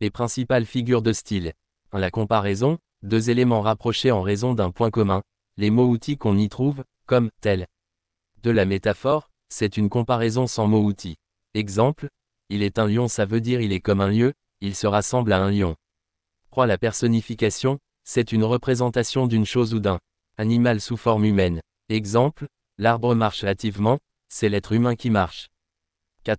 Les principales figures de style. La comparaison, deux éléments rapprochés en raison d'un point commun, les mots-outils qu'on y trouve, comme, tel. De la métaphore, c'est une comparaison sans mots-outils. Exemple, il est un lion, ça veut dire il est comme un lieu, il se rassemble à un lion. La personnification, c'est une représentation d'une chose ou d'un animal sous forme humaine. Exemple, l'arbre marche hâtivement, c'est l'être humain qui marche.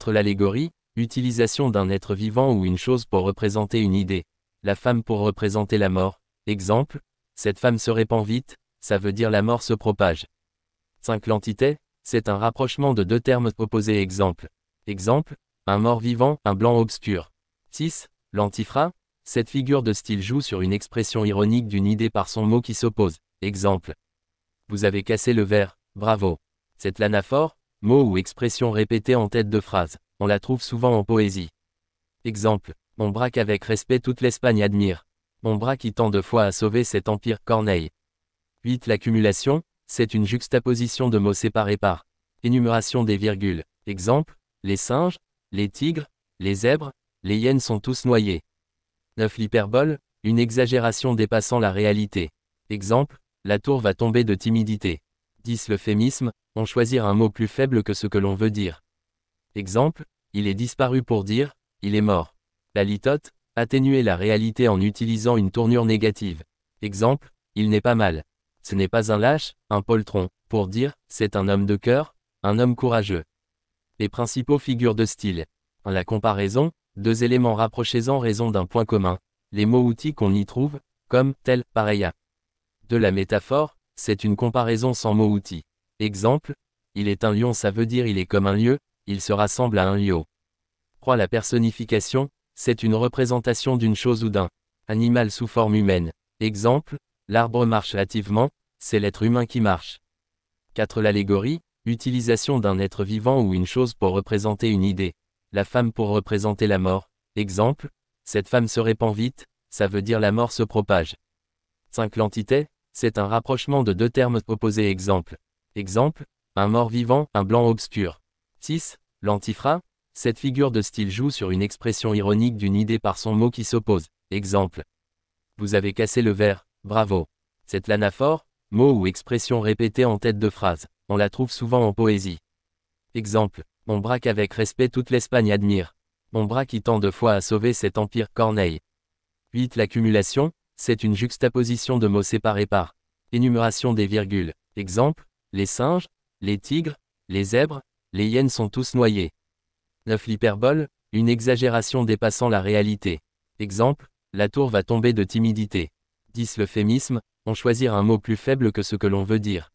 L'allégorie, utilisation d'un être vivant ou une chose pour représenter une idée. La femme pour représenter la mort. Exemple, cette femme se répand vite, ça veut dire la mort se propage. L'entité, c'est un rapprochement de deux termes opposés. Exemple, un mort vivant, un blanc obscur. L'antiphra, cette figure de style joue sur une expression ironique d'une idée par son mot qui s'oppose. Exemple, vous avez cassé le verre, bravo. Cette l'anaphore, mot ou expression répétée en tête de phrase, on la trouve souvent en poésie. Exemple, mon bras qu'avec respect toute l'Espagne admire. Mon bras qui tant de fois a sauvé cet empire. Corneille. L'accumulation, c'est une juxtaposition de mots séparés par énumération des virgules. Exemple, les singes, les tigres, les zèbres, les hyènes sont tous noyés. L'hyperbole, une exagération dépassant la réalité. Exemple, la tour va tomber de timidité. L'euphémisme, on choisit un mot plus faible que ce que l'on veut dire. Exemple, il est disparu pour dire, il est mort. La litote, atténuer la réalité en utilisant une tournure négative. Exemple, il n'est pas mal. Ce n'est pas un lâche, un poltron, pour dire, c'est un homme de cœur, un homme courageux. Les principaux figures de style. La comparaison, deux éléments rapprochés en raison d'un point commun, les mots-outils qu'on y trouve, comme, tel, pareil à. De la métaphore, c'est une comparaison sans mots-outils. Exemple, il est un lion, ça veut dire il est comme un lieu, il se rassemble à un lion. La personnification, c'est une représentation d'une chose ou d'un animal sous forme humaine. Exemple, l'arbre marche hâtivement, c'est l'être humain qui marche. L'allégorie, utilisation d'un être vivant ou une chose pour représenter une idée. La femme pour représenter la mort. Exemple, cette femme se répand vite, ça veut dire la mort se propage. L'entité, c'est un rapprochement de deux termes opposés. Exemple, un mort vivant, un blanc obscur. L'antiphra, cette figure de style joue sur une expression ironique d'une idée par son mot qui s'oppose. Exemple, vous avez cassé le verre, bravo. Cette l'anaphore, mot ou expression répétée en tête de phrase, on la trouve souvent en poésie. Exemple, mon bras qu'avec respect toute l'Espagne admire. Mon bras qui tant de fois a sauvé cet empire. Corneille. L'accumulation, c'est une juxtaposition de mots séparés par énumération des virgules. Exemple, les singes, les tigres, les zèbres, les hyènes sont tous noyés. L'hyperbole, une exagération dépassant la réalité. Exemple, la tour va tomber de timidité. L'euphémisme, on choisit un mot plus faible que ce que l'on veut dire.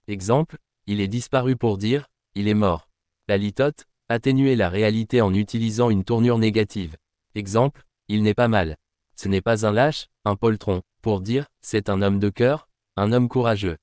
Exemple, il est disparu pour dire, il est mort. La litote, atténuer la réalité en utilisant une tournure négative. Exemple, il n'est pas mal. Ce n'est pas un lâche, un poltron, pour dire, c'est un homme de cœur, un homme courageux.